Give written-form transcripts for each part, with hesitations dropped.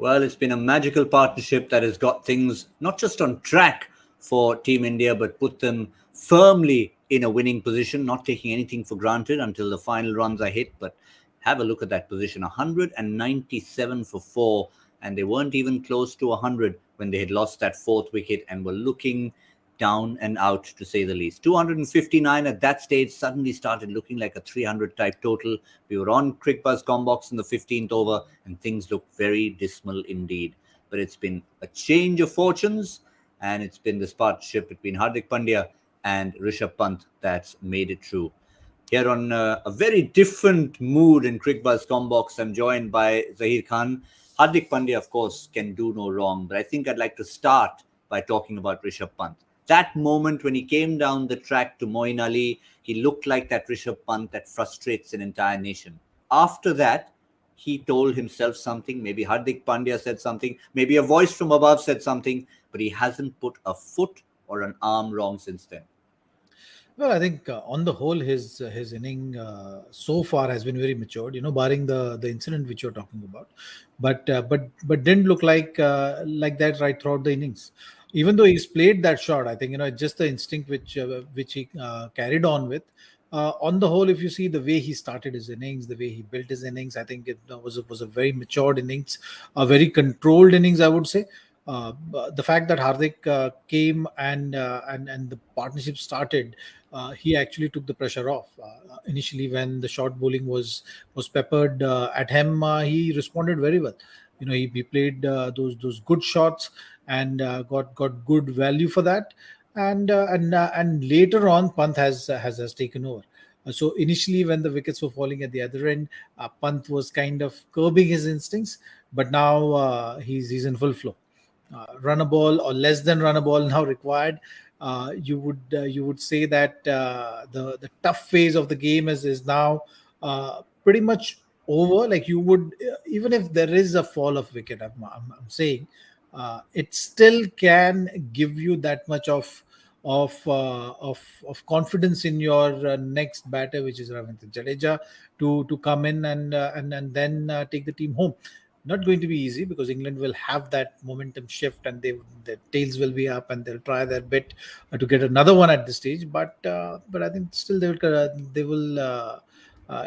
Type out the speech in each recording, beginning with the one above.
Well, it's been a magical partnership that has got things not just on track for Team India, but put them firmly in a winning position, not taking anything for granted until the final runs are hit. But have a look at that position, 197 for four, and they weren't even close to 100 when they had lost that fourth wicket and were looking down and out, to say the least. 259 at that stage suddenly started looking like a 300 type total. We were on Cricbuzz Comm Box in the 15th over, and things looked very dismal indeed. But it's been a change of fortunes, and it's been this partnership between Hardik Pandya and Rishabh Pant that's made it true. Here on a very different mood in Cricbuzz Comm Box, I'm joined by Zaheer Khan. Hardik Pandya, of course, can do no wrong, but I think I'd like to start by talking about Rishabh Pant. That moment when he came down the track to Moeen Ali, he looked like that Rishabh Pant that frustrates an entire nation. After that, he told himself something. Maybe Hardik Pandya said something. Maybe a voice from above said something. But he hasn't put a foot or an arm wrong since then. Well, I think on the whole, his inning so far has been very matured. Barring the incident which you're talking about, but didn't look like that right throughout the innings. Even though he's played that shot, I think it's just the instinct which he carried on with. On the whole, if you see the way he started his innings, the way he built his innings, I think it was a very matured innings, a very controlled innings, I would say. The fact that Hardik came and the partnership started, he actually took the pressure off. Initially, when the short bowling was peppered at him, he responded very well. He played those good shots and got good value for that. And later on, Pant has taken over. So initially, when the wickets were falling at the other end, Pant was kind of curbing his instincts, but now he's in full flow. Run a ball or less than run a ball now required. You would say that the tough phase of the game is now pretty much over. Like you would, even if there is a fall of wicket, I'm saying it still can give you that much of confidence in your next batter, which is Ravindra Jadeja, to come in and then take the team home. Not going to be easy because England will have that momentum shift and their tails will be up and they'll try their bit to get another one at this stage. But I think still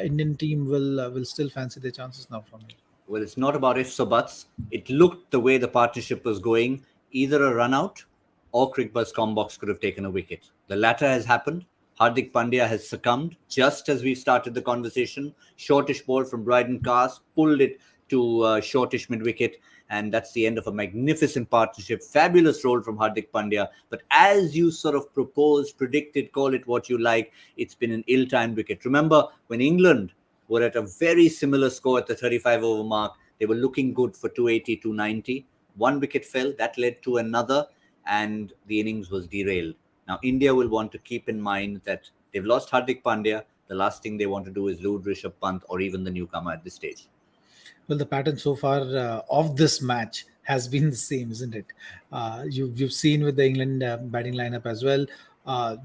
Indian team will still fancy their chances now from here. Well, it's not about ifs or buts. It looked the way the partnership was going, either a run out or Cricbuzz Comm Box could have taken a wicket. The latter has happened. Hardik Pandya has succumbed just as we started the conversation. Shortish ball from Bryden Cast, pulled it to shortish mid-wicket, and that's the end of a magnificent partnership. Fabulous role from Hardik Pandya. But as you sort of proposed, predicted, call it what you like, it's been an ill-timed wicket. Remember, when England were at a very similar score at the 35-over mark, they were looking good for 280, 290. One wicket fell, that led to another, and the innings was derailed. Now, India will want to keep in mind that they've lost Hardik Pandya. The last thing they want to do is lose Rishabh Pant or even the newcomer at this stage. Well, the pattern so far of this match has been the same, isn't it? You've seen with the England batting lineup as well.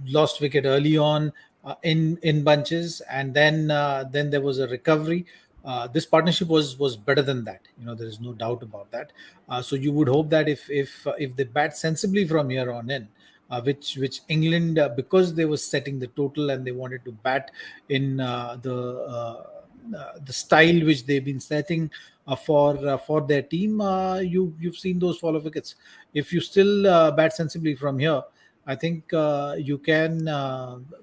Lost wicket early on in bunches, and then there was a recovery. This partnership was better than that. There is no doubt about that. So you would hope that if they bat sensibly from here on in, which England, because they were setting the total and they wanted to bat in the style which they've been setting for their team, you've seen those fall of wickets. If you still bat sensibly from here, I think you can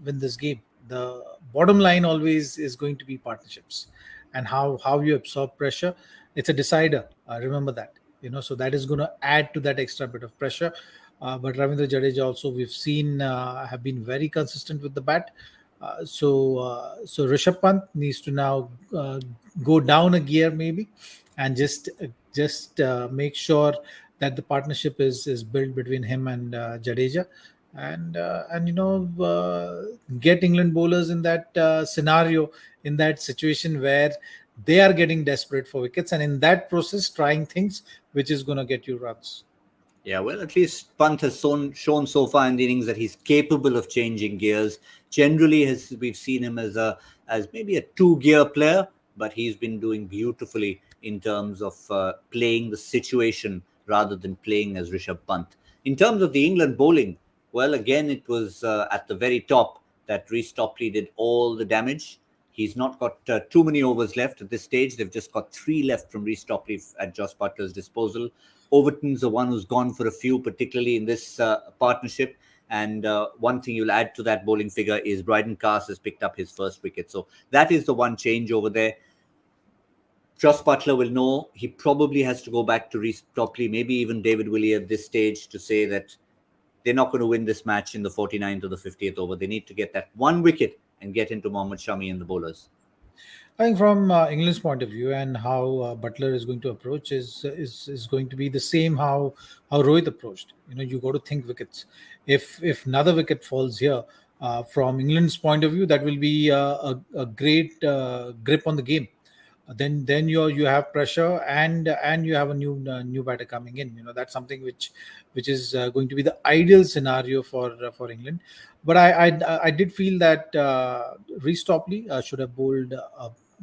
win this game. The bottom line always is going to be partnerships and how you absorb pressure. It's a decider. Remember that. So that is going to add to that extra bit of pressure. But Ravindra Jadeja also, we've seen have been very consistent with the bat. So Rishabh Pant needs to now go down a gear maybe, and just make sure that the partnership is built between him and Jadeja, and get England bowlers in that scenario, in that situation where they are getting desperate for wickets, and in that process trying things which is going to get you runs. Yeah, well, at least Pant has shown so far in the innings that he's capable of changing gears. Generally, we've seen him as maybe a two-gear player, but he's been doing beautifully in terms of playing the situation rather than playing as Rishabh Pant. In terms of the England bowling, well, again, it was at the very top that Reece Topley did all the damage. He's not got too many overs left at this stage. They've just got 3 left from Reece Topley at Joss Butler's disposal. Overton's the one who's gone for a few, particularly in this partnership. And one thing you'll add to that bowling figure is Bryden Cast has picked up his first wicket. So that is the one change over there. Joss Butler will know he probably has to go back to Reece Topley, maybe even David Willey at this stage, to say that they're not going to win this match in the 49th or the 50th over. They need to get that 1 wicket and get into Mohammad Shami and the bowlers. I think from England's point of view and how Butler is going to approach is going to be the same how Rohit approached. You got to think wickets. If another wicket falls here, from England's point of view, that will be a great grip on the game. Then you have pressure and you have a new batter coming in. That's something which is going to be the ideal scenario for England. But I did feel that Reece Topley should have bowled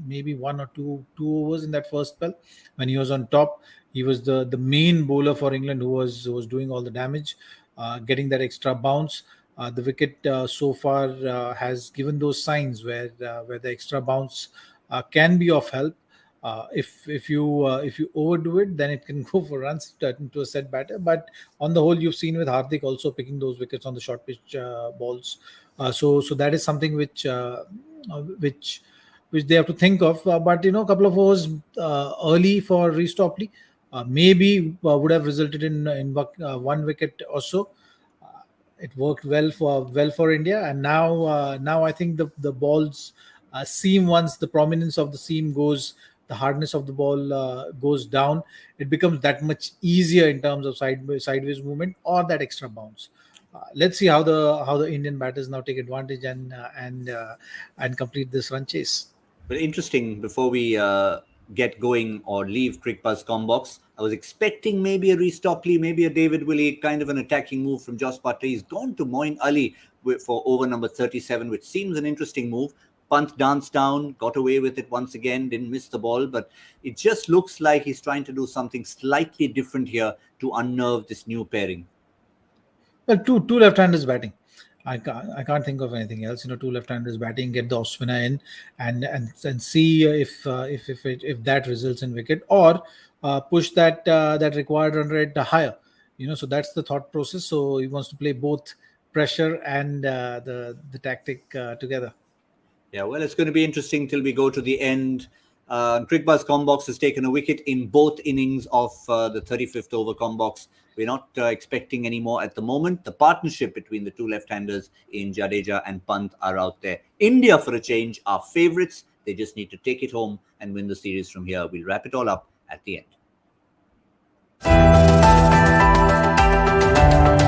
maybe 1 or 2 overs in that first spell when he was on top. He was the main bowler for England who was doing all the damage, getting that extra bounce. The wicket so far has given those signs where the extra bounce can be of help. If you overdo it, then it can go for runs to a set batter. But on the whole, you've seen with Hardik also picking those wickets on the short pitch balls. So that is something which they have to think of. But a couple of overs early for Reece Topley maybe would have resulted in 1 wicket or so. It worked well for India, and now I think the balls seam, once the prominence of the seam goes, the hardness of the ball goes down, it becomes that much easier in terms of sideways movement or that extra bounce. Let's see how the Indian batters now take advantage and complete this run chase. But interesting, before we get going or leave Cricbuzz Comm Box, I was expecting maybe a Reece Topley, maybe a David Willey, kind of an attacking move from Joss Butler. He's gone to Moeen Ali for over number 37, which seems an interesting move. Pant danced down, got away with it once again, didn't miss the ball, but it just looks like he's trying to do something slightly different here to unnerve this new pairing. Well, two left-handers batting. I can't think of anything else. Two left-handers batting, get the off spinner in, and see if that results in wicket, or push that required run rate higher. So that's the thought process. So he wants to play both pressure and the tactic together. Yeah, well, it's going to be interesting till we go to the end. Cricbuzz Comm Box has taken a wicket in both innings of the 35th over Comm Box. We're not expecting any more at the moment. The partnership between the two left-handers in Jadeja and Pant are out there. India, for a change, are favourites. They just need to take it home and win the series from here. We'll wrap it all up at the end.